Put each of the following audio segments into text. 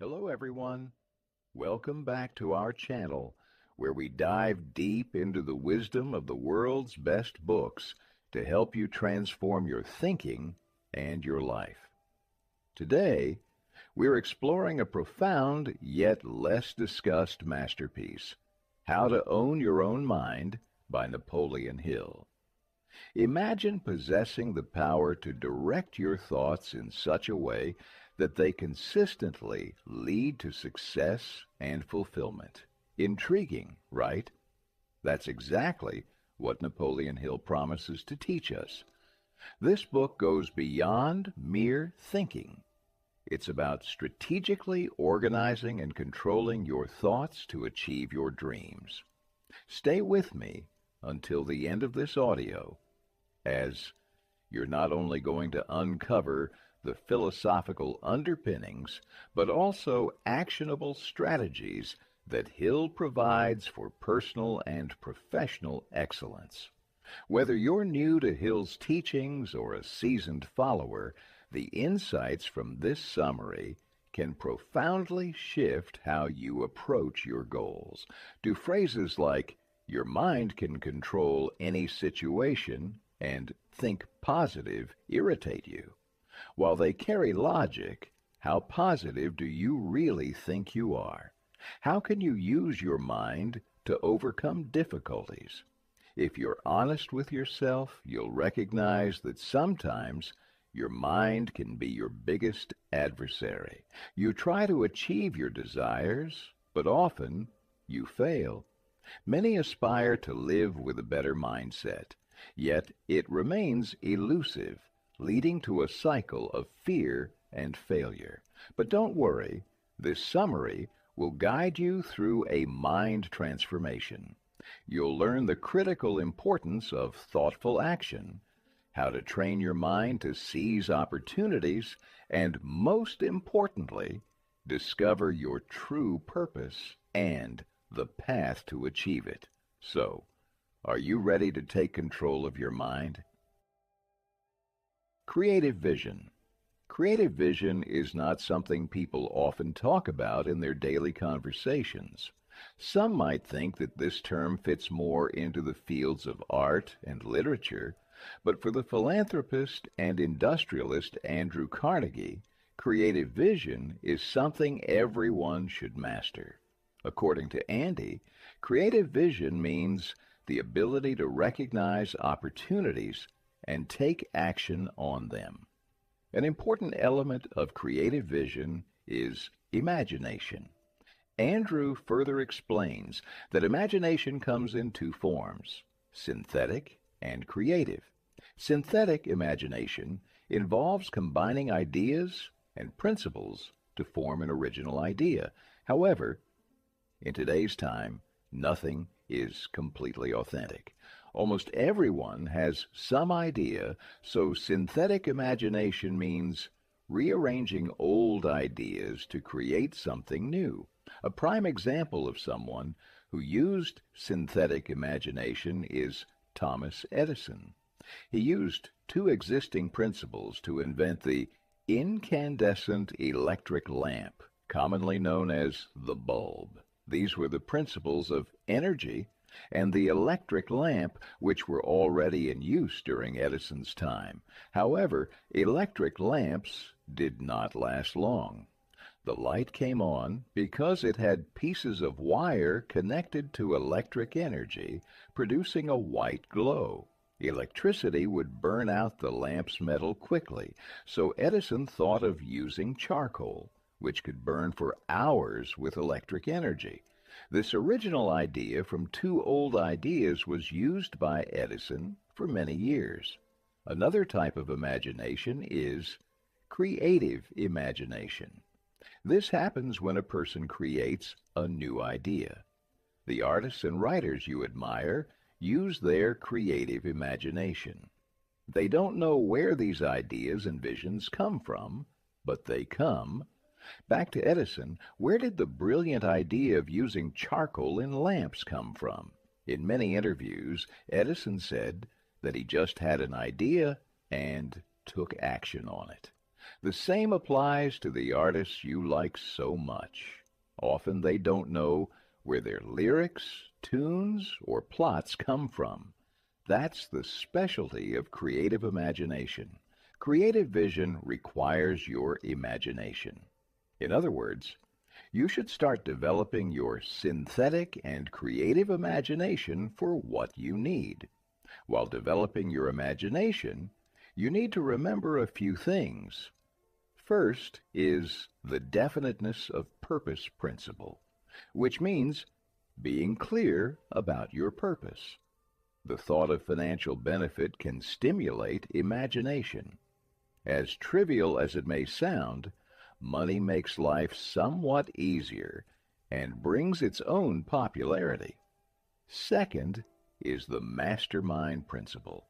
Hello everyone. Welcome back to our channel where we dive deep into the wisdom of the world's best books to help you transform your thinking and your life. Today, we're exploring a profound yet less discussed masterpiece, How to Own Your Own Mind by Napoleon Hill. Imagine possessing the power to direct your thoughts in such a way that they consistently lead to success and fulfillment. Intriguing, right? That's exactly what Napoleon Hill promises to teach us. This book goes beyond mere thinking. It's about strategically organizing and controlling your thoughts to achieve your dreams. Stay with me until the end of this audio, as you're not only going to uncover the philosophical underpinnings, but also actionable strategies that Hill provides for personal and professional excellence. Whether you're new to Hill's teachings or a seasoned follower, the insights from this summary can profoundly shift how you approach your goals. Do phrases like, "Your mind can control any situation," and "think positive" irritate you? While they carry logic, how positive do you really think you are? How can you use your mind to overcome difficulties? If you're honest with yourself, you'll recognize that sometimes your mind can be your biggest adversary. You try to achieve your desires, but often you fail. Many aspire to live with a better mindset, yet it remains elusive, leading to a cycle of fear and failure. But don't worry, this summary will guide you through a mind transformation. You'll learn the critical importance of thoughtful action, how to train your mind to seize opportunities, and most importantly, discover your true purpose and the path to achieve it. So, are you ready to take control of your mind? Creative vision. Creative vision is not something people often talk about in their daily conversations. Some might think that this term fits more into the fields of art and literature, but for the philanthropist and industrialist Andrew Carnegie, creative vision is something everyone should master. According to Andy, creative vision means the ability to recognize opportunities and take action on them. An important element of creative vision is imagination. Andrew further explains that imagination comes in two forms: synthetic and creative. Synthetic imagination involves combining ideas and principles to form an original idea. However, in today's time, nothing is completely authentic. Almost everyone has some idea, so synthetic imagination means rearranging old ideas to create something new. A prime example of someone who used synthetic imagination is Thomas Edison. He used two existing principles to invent the incandescent electric lamp, commonly known as the bulb. These were the principles of energy and the electric lamp, which were already in use during Edison's time. However, electric lamps did not last long. The light came on because it had pieces of wire connected to electric energy, producing a white glow. Electricity would burn out the lamp's metal quickly, so Edison thought of using charcoal, which could burn for hours with electric energy. This original idea from two old ideas was used by Edison for many years. Another type of imagination is creative imagination. This happens when a person creates a new idea. The artists and writers you admire use their creative imagination. They don't know where these ideas and visions come from, but they come. Back to Edison, where did the brilliant idea of using charcoal in lamps come from? In many interviews, Edison said that he just had an idea and took action on it. The same applies to the artists you like so much. Often they don't know where their lyrics, tunes, or plots come from. That's the specialty of creative imagination. Creative vision requires your imagination. In other words, you should start developing your synthetic and creative imagination for what you need. While developing your imagination, you need to remember a few things. First is the definiteness of purpose principle, which means being clear about your purpose. The thought of financial benefit can stimulate imagination. As trivial as it may sound, money makes life somewhat easier and brings its own popularity. Second is the mastermind principle.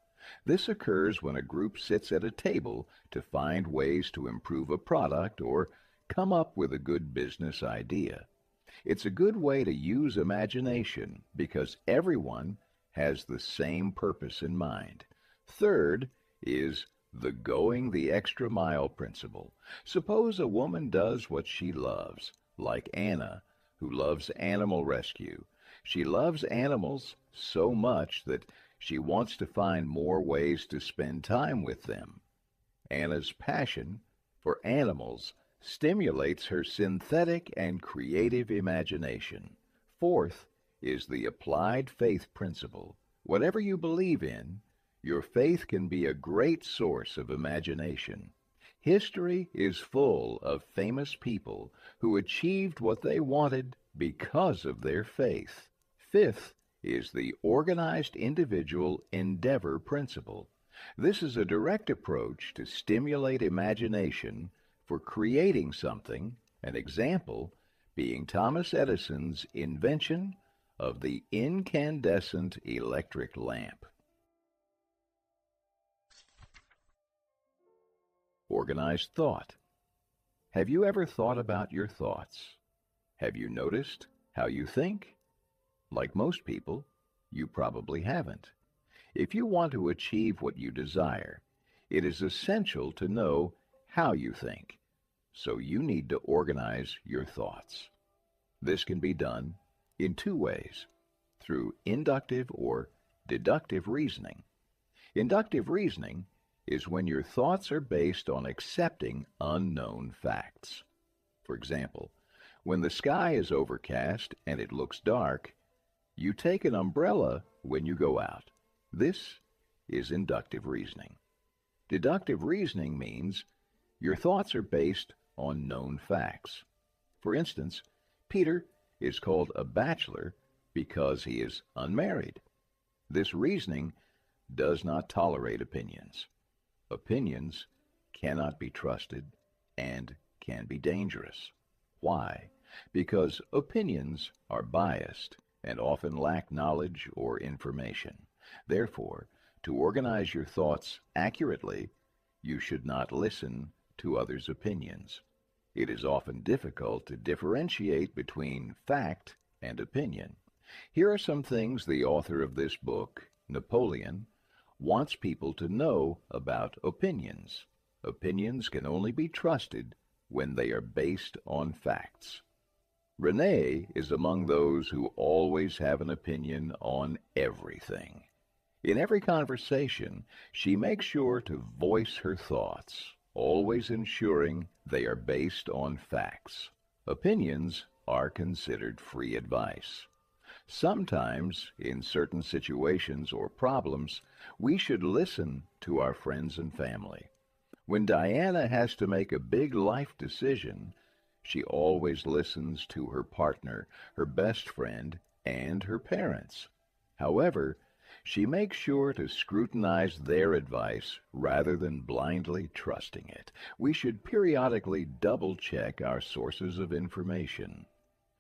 This occurs when a group sits at a table to find ways to improve a product or come up with a good business idea. It's a good way to use imagination because everyone has the same purpose in mind. Third is the going the extra mile principle. Suppose a woman does what she loves, like Anna, who loves animal rescue. She loves animals so much that she wants to find more ways to spend time with them. Anna's passion for animals stimulates her synthetic and creative imagination. Fourth is the applied faith principle. Whatever you believe in, your faith can be a great source of imagination. History is full of famous people who achieved what they wanted because of their faith. Fifth is the organized individual endeavor principle. This is a direct approach to stimulate imagination for creating something, an example being Thomas Edison's invention of the incandescent electric lamp. Organized thought. Have you ever thought about your thoughts? Have you noticed how you think? Like most people, you probably haven't. If you want to achieve what you desire, it is essential to know how you think. So you need to organize your thoughts. This can be done in two ways, through inductive or deductive reasoning. Inductive reasoning is when your thoughts are based on accepting unknown facts. For example, when the sky is overcast and it looks dark, you take an umbrella when you go out. This is inductive reasoning. Deductive reasoning means your thoughts are based on known facts. For instance, Peter is called a bachelor because he is unmarried. This reasoning does not tolerate opinions. Opinions cannot be trusted and can be dangerous. Why? Because opinions are biased and often lack knowledge or information. Therefore, to organize your thoughts accurately, you should not listen to others' opinions. It is often difficult to differentiate between fact and opinion. Here are some things the author of this book, Napoleon, wants people to know about opinions. Opinions can only be trusted when they are based on facts. Renee is among those who always have an opinion on everything. In every conversation, she makes sure to voice her thoughts, always ensuring they are based on facts. Opinions are considered free advice. Sometimes, in certain situations or problems, we should listen to our friends and family. When Diana has to make a big life decision, she always listens to her partner, her best friend, and her parents. However, she makes sure to scrutinize their advice rather than blindly trusting it. We should periodically double-check our sources of information.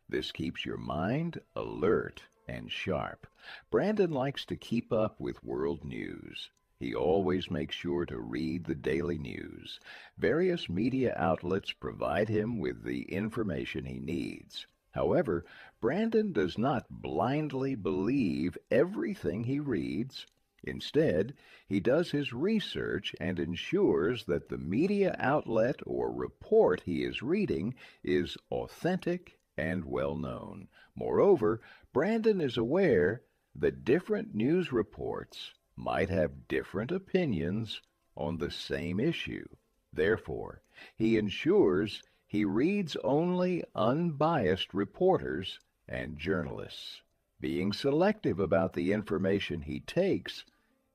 This keeps your mind alert and sharp. Brandon likes to keep up with world news. He always makes sure to read the daily news. Various media outlets provide him with the information he needs. However, Brandon does not blindly believe everything he reads. Instead, he does his research and ensures that the media outlet or report he is reading is authentic and well known. Moreover, Brandon is aware that different news reports might have different opinions on the same issue. Therefore, he ensures he reads only unbiased reporters and journalists. Being selective about the information he takes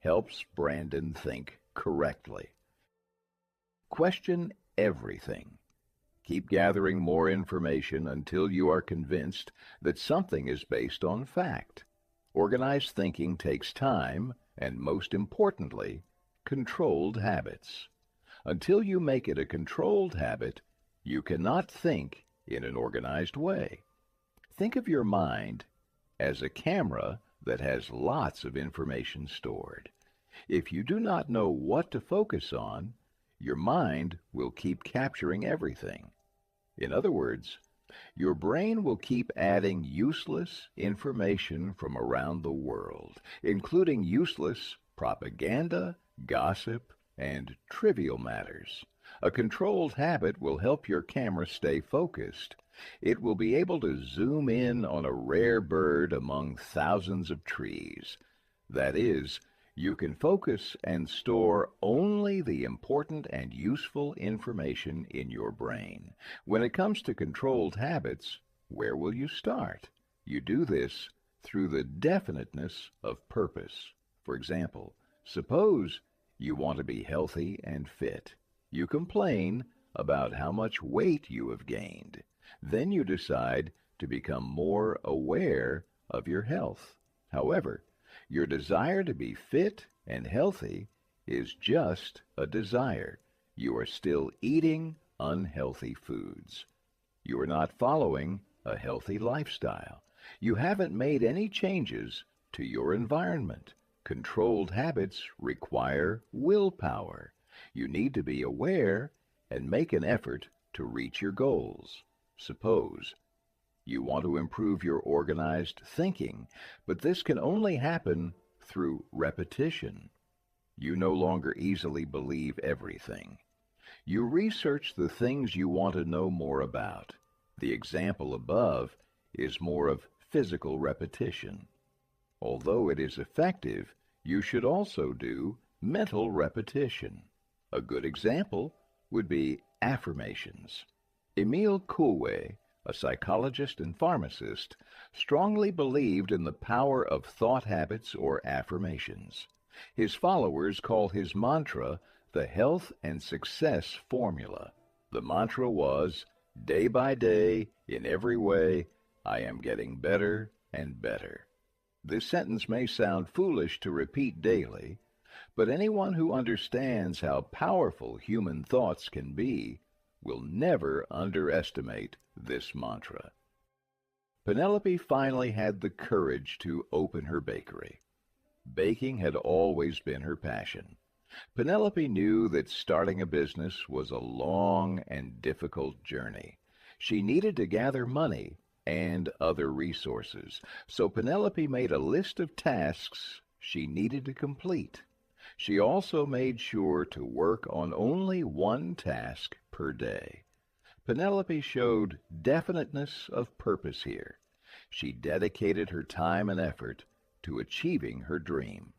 helps Brandon think correctly. Question everything. Keep gathering more information until you are convinced that something is based on fact. Organized thinking takes time and, most importantly, controlled habits. Until you make it a controlled habit, you cannot think in an organized way. Think of your mind as a camera that has lots of information stored. If you do not know what to focus on, your mind will keep capturing everything. In other words, your brain will keep adding useless information from around the world, including useless propaganda, gossip, and trivial matters. A controlled habit will help your camera stay focused. It will be able to zoom in on a rare bird among thousands of trees. That is, you can focus and store only the important and useful information in your brain. When it comes to controlled habits, where will you start? You do this through the definiteness of purpose. For example, suppose you want to be healthy and fit. You complain about how much weight you have gained. Then you decide to become more aware of your health. However, your desire to be fit and healthy is just a desire. You are still eating unhealthy foods. You are not following a healthy lifestyle. You haven't made any changes to your environment. Controlled habits require willpower. You need to be aware and make an effort to reach your goals. Suppose you want to improve your organized thinking, but this can only happen through repetition. You no longer easily believe everything. You research the things you want to know more about. The example above is more of physical repetition. Although it is effective, you should also do mental repetition. A good example would be affirmations. Emile Coué, a psychologist and pharmacist, strongly believed in the power of thought habits or affirmations. His followers call his mantra the health and success formula. The mantra was, day by day, in every way, I am getting better and better. This sentence may sound foolish to repeat daily, but anyone who understands how powerful human thoughts can be will never underestimate this mantra. Penelope finally had the courage to open her bakery. Baking had always been her passion. Penelope knew that starting a business was a long and difficult journey. She needed to gather money and other resources, so Penelope made a list of tasks she needed to complete. She also made sure to work on only one task per day. Penelope showed definiteness of purpose here. She dedicated her time and effort to achieving her dream.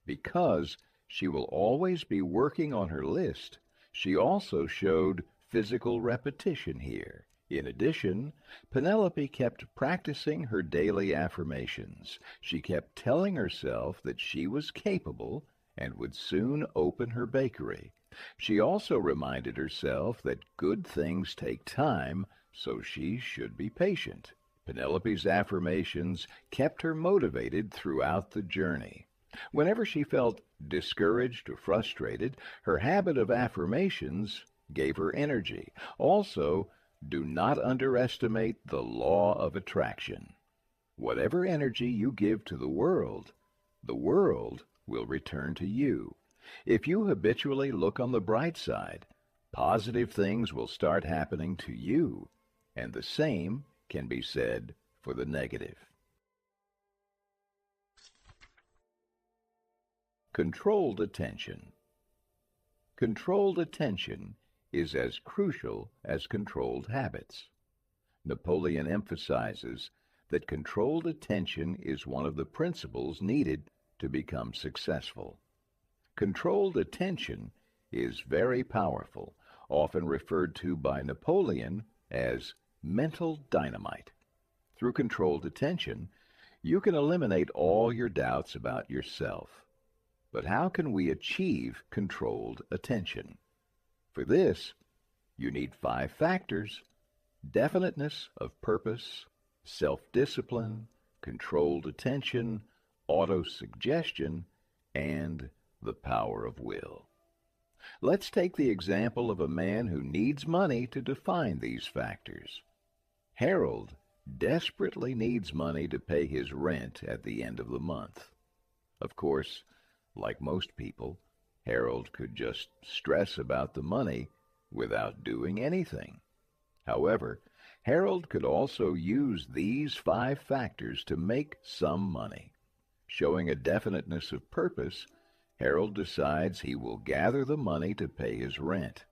Because she will always be working on her list, she also showed physical repetition here. In addition, Penelope kept practicing her daily affirmations. She kept telling herself that she was capable and would soon open her bakery. She also reminded herself that good things take time, so she should be patient. Penelope's affirmations kept her motivated throughout the journey. Whenever she felt discouraged or frustrated, her habit of affirmations gave her energy. Also, do not underestimate the law of attraction. Whatever energy you give to the world will return to you. If you habitually look on the bright side, positive things will start happening to you, and the same can be said for the negative. Controlled attention. Controlled attention is as crucial as controlled habits. Napoleon emphasizes that controlled attention is one of the principles needed to become successful. Controlled attention is very powerful, often referred to by Napoleon as mental dynamite. Through controlled attention, you can eliminate all your doubts about yourself. But how can we achieve controlled attention? For this, you need 5 factors: definiteness of purpose, self-discipline, controlled attention, auto-suggestion, and the power of will. Let's take the example of a man who needs money to define these factors. Harold desperately needs money to pay his rent at the end of the month. Of course, like most people, Harold could just stress about the money without doing anything. However, Harold could also use these 5 factors to make some money. Showing a definiteness of purpose, Harold decides he will gather the money to pay his rent.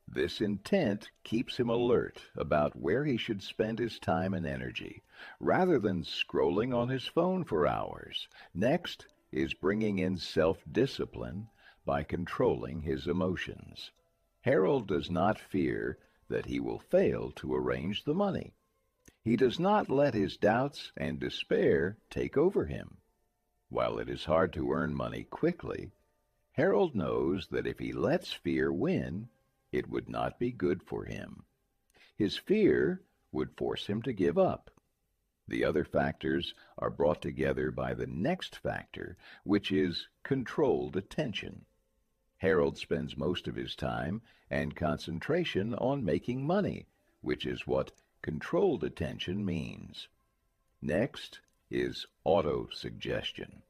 This intent keeps him alert about where he should spend his time and energy, rather than scrolling on his phone for hours. Next is bringing in self-discipline by controlling his emotions. Harold does not fear that he will fail to arrange the money. He does not let his doubts and despair take over him. While it is hard to earn money quickly, Harold knows that if he lets fear win, it would not be good for him. His fear would force him to give up. The other factors are brought together by the next factor, which is controlled attention. Harold spends most of his time and concentration on making money, which is what controlled attention means. Next is auto-suggestion.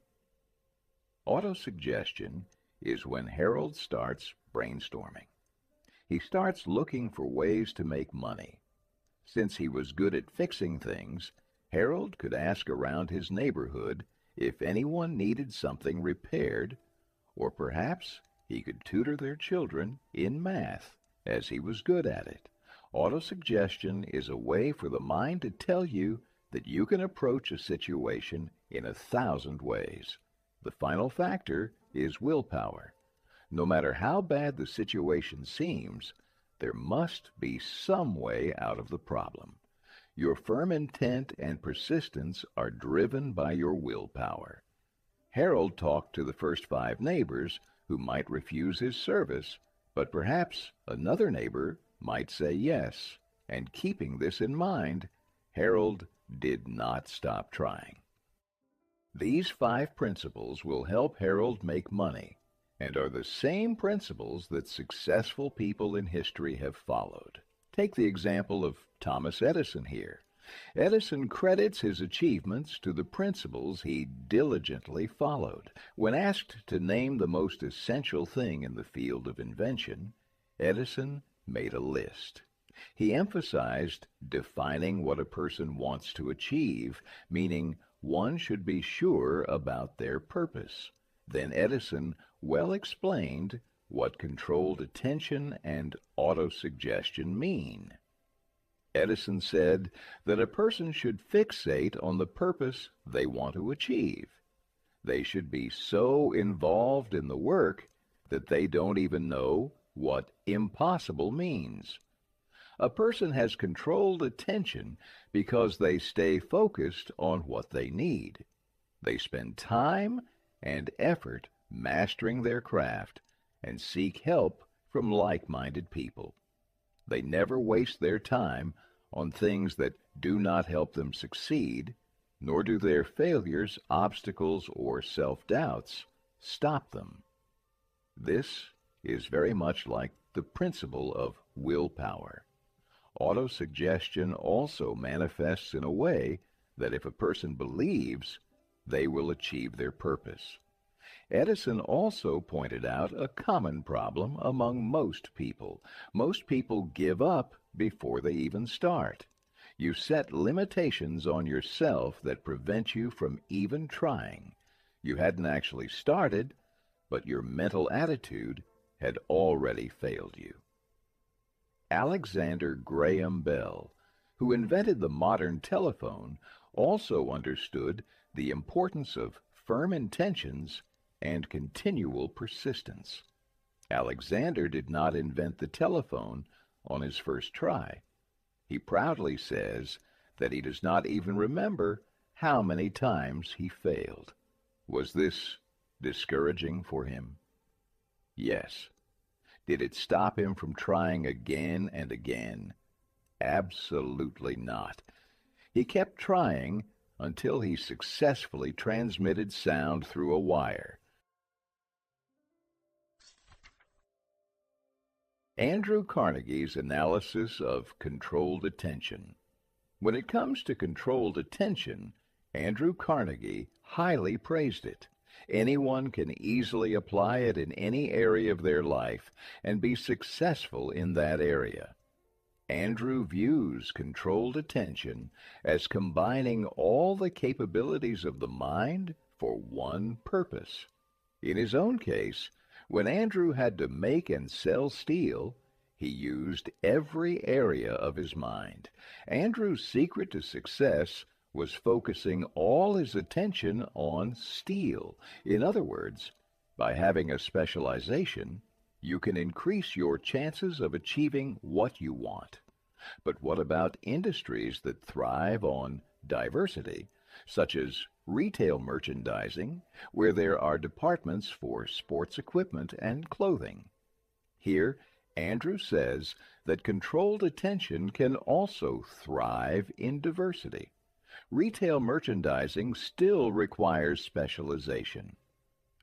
Auto-suggestion is when Harold starts brainstorming. He starts looking for ways to make money. Since he was good at fixing things, Harold could ask around his neighborhood if anyone needed something repaired, or perhaps he could tutor their children in math, as he was good at it. Autosuggestion is a way for the mind to tell you that you can approach a situation in 1,000 ways. The final factor is willpower. No matter how bad the situation seems, there must be some way out of the problem. Your firm intent and persistence are driven by your willpower. Harold talked to the first 5 neighbors who might refuse his service, but perhaps another neighbor might say yes, and keeping this in mind, Harold did not stop trying. These 5 principles will help Harold make money, and are the same principles that successful people in history have followed. Take the example of Thomas Edison here. Edison credits his achievements to the principles he diligently followed. When asked to name the most essential thing in the field of invention, Edison made a list. He emphasized defining what a person wants to achieve, meaning one should be sure about their purpose. Then Edison well explained what controlled attention and autosuggestion mean. Edison said that a person should fixate on the purpose they want to achieve. They should be so involved in the work that they don't even know what impossible means. A person has controlled attention because they stay focused on what they need. They spend time and effort mastering their craft and seek help from like-minded people. They never waste their time on things that do not help them succeed, nor do their failures, obstacles, or self-doubts stop them. This is very much like the principle of willpower. Autosuggestion also manifests in a way that if a person believes, they will achieve their purpose. Edison also pointed out a common problem among most people. Most people give up before they even start. You set limitations on yourself that prevent you from even trying. You hadn't actually started, but your mental attitude had already failed you. Alexander Graham Bell, who invented the modern telephone, also understood the importance of firm intentions and continual persistence. Alexander did not invent the telephone on his first try. He proudly says that he does not even remember how many times he failed. Was this discouraging for him? Yes. Did it stop him from trying again and again? Absolutely not. He kept trying until he successfully transmitted sound through a wire. Andrew Carnegie's analysis of controlled attention. When it comes to controlled attention, Andrew Carnegie highly praised it. Anyone can easily apply it in any area of their life and be successful in that area. Andrew views controlled attention as combining all the capabilities of the mind for one purpose. In his own case, when Andrew had to make and sell steel, he used every area of his mind. Andrew's secret to success was focusing all his attention on steel. In other words, by having a specialization, you can increase your chances of achieving what you want. But what about industries that thrive on diversity, such as retail merchandising, where there are departments for sports equipment and clothing? Here, Andrew says that controlled attention can also thrive in diversity. Retail merchandising still requires specialization.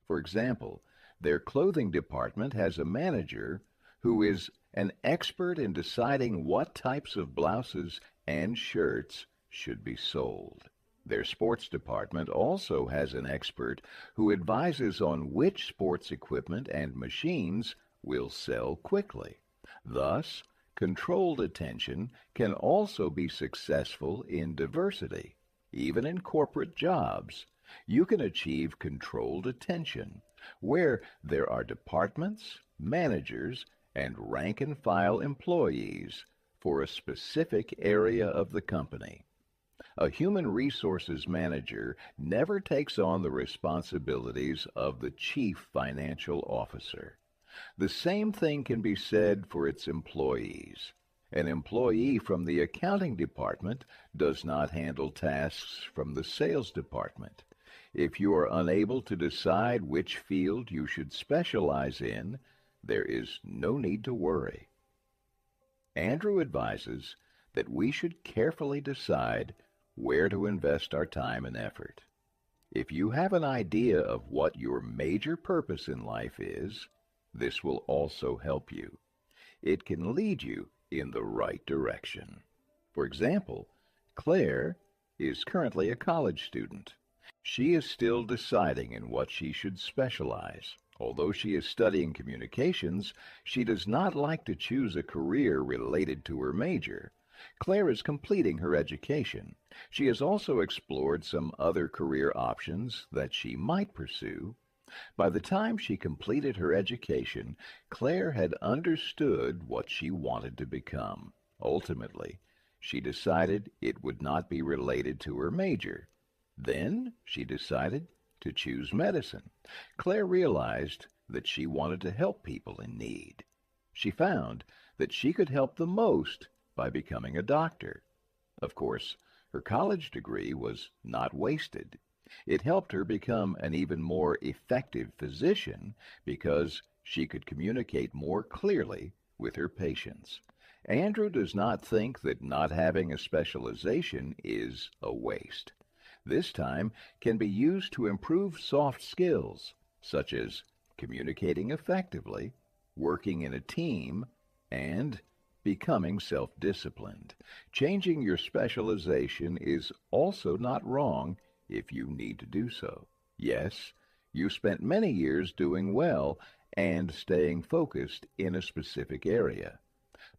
For example, their clothing department has a manager who is an expert in deciding what types of blouses and shirts should be sold. Their sports department also has an expert who advises on which sports equipment and machines will sell quickly. Thus, controlled attention can also be successful in diversity. Even in corporate jobs, you can achieve controlled attention, where there are departments, managers, and rank-and-file employees for a specific area of the company. A human resources manager never takes on the responsibilities of the chief financial officer. The same thing can be said for its employees. An employee from the accounting department does not handle tasks from the sales department. If you are unable to decide which field you should specialize in, there is no need to worry. Andrew advises that we should carefully decide where to invest our time and effort. If you have an idea of what your major purpose in life is, this will also help you. It can lead you in the right direction. For example, Claire is currently a college student. She is still deciding in what she should specialize. Although she is studying communications, she does not like to choose a career related to her major. Claire is completing her education. She has also explored some other career options that she might pursue. By the time she completed her education, Claire had understood what she wanted to become. Ultimately, she decided it would not be related to her major. Then she decided to choose medicine. Claire realized that she wanted to help people in need. She found that she could help the most by becoming a doctor. Of course, her college degree was not wasted. It helped her become an even more effective physician because she could communicate more clearly with her patients. Andrew does not think that not having a specialization is a waste. This time can be used to improve soft skills, such as communicating effectively, working in a team, and becoming self-disciplined. Changing your specialization is also not wrong if you need to do so. Yes, you spent many years doing well and staying focused in a specific area,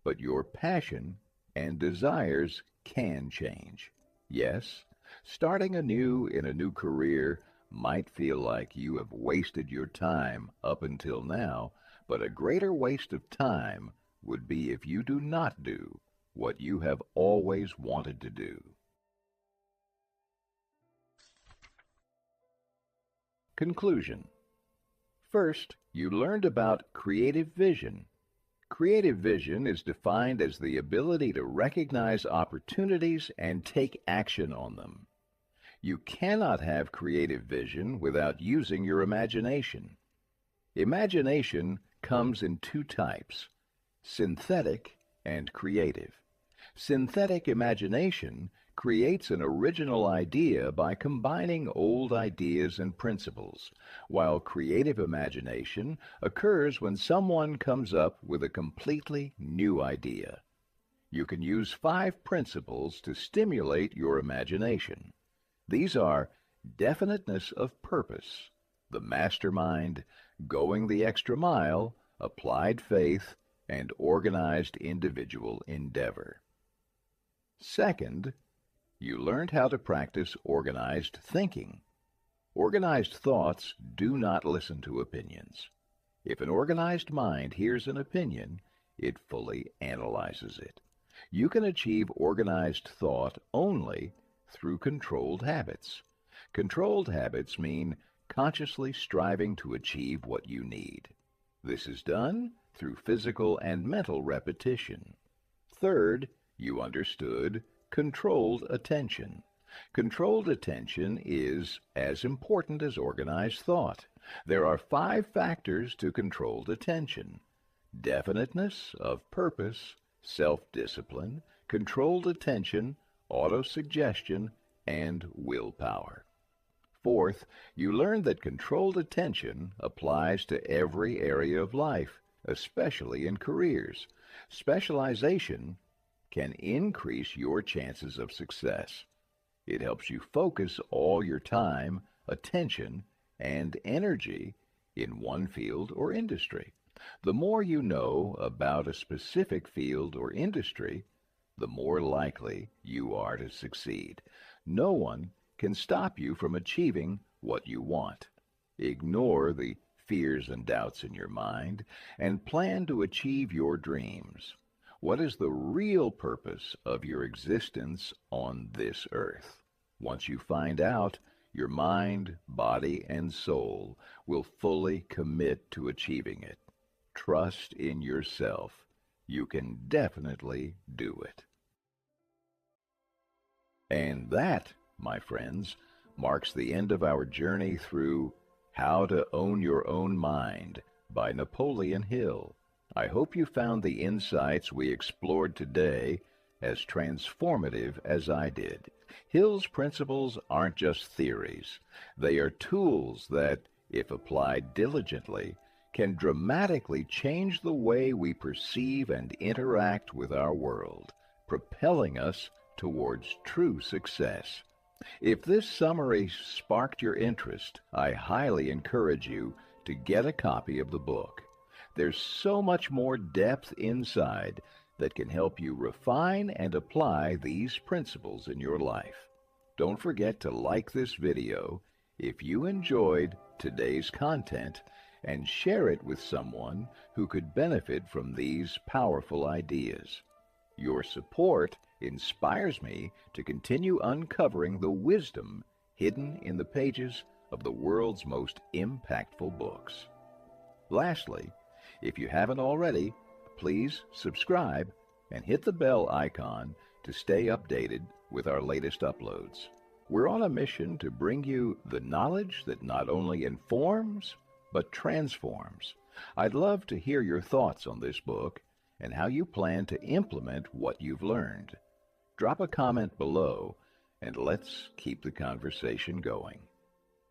but your passion and desires can change. Yes, starting anew in a new career might feel like you have wasted your time up until now, but a greater waste of time would be if you do not do what you have always wanted to do. Conclusion. First, you learned about creative vision. Creative vision is defined as the ability to recognize opportunities and take action on them. You cannot have creative vision without using your imagination. Imagination comes in two types: synthetic and creative. Synthetic imagination creates an original idea by combining old ideas and principles, while creative imagination occurs when someone comes up with a completely new idea. You can use 5 principles to stimulate your imagination. These are definiteness of purpose, the mastermind, going the extra mile, applied faith, and organized individual endeavor. Second, you learned how to practice organized thinking. Organized thoughts do not listen to opinions. If an organized mind hears an opinion, it fully analyzes it. You can achieve organized thought only through controlled habits. Controlled habits mean consciously striving to achieve what you need. This is done through physical and mental repetition. Third, you understood controlled attention. Controlled attention is as important as organized thought. There are 5 factors to controlled attention: definiteness of purpose, self-discipline, controlled attention, autosuggestion, and willpower. Fourth, you learned that controlled attention applies to every area of life, especially in careers. Specialization can increase your chances of success. It helps you focus all your time, attention, and energy in one field or industry. The more you know about a specific field or industry, the more likely you are to succeed. No one can stop you from achieving what you want. Ignore the fears and doubts in your mind and plan to achieve your dreams. What is the real purpose of your existence on this earth? Once you find out, your mind, body, and soul will fully commit to achieving it. Trust in yourself. You can definitely do it. And that, my friends, marks the end of our journey through How to Own Your Own Mind by Napoleon Hill. I hope you found the insights we explored today as transformative as I did. Hill's principles aren't just theories. They are tools that, if applied diligently, can dramatically change the way we perceive and interact with our world, propelling us towards true success. If this summary sparked your interest, I highly encourage you to get a copy of the book. There's so much more depth inside that can help you refine and apply these principles in your life. Don't forget to like this video if you enjoyed today's content and share it with someone who could benefit from these powerful ideas. Your support inspires me to continue uncovering the wisdom hidden in the pages of the world's most impactful books. Lastly, if you haven't already, please subscribe and hit the bell icon to stay updated with our latest uploads. We're on a mission to bring you the knowledge that not only informs, but transforms. I'd love to hear your thoughts on this book and how you plan to implement what you've learned. Drop a comment below and let's keep the conversation going.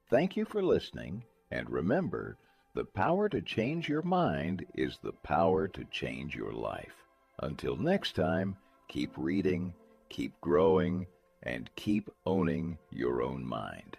Thank you for listening, and remember, the power to change your mind is the power to change your life. Until next time, keep reading, keep growing, and keep owning your own mind.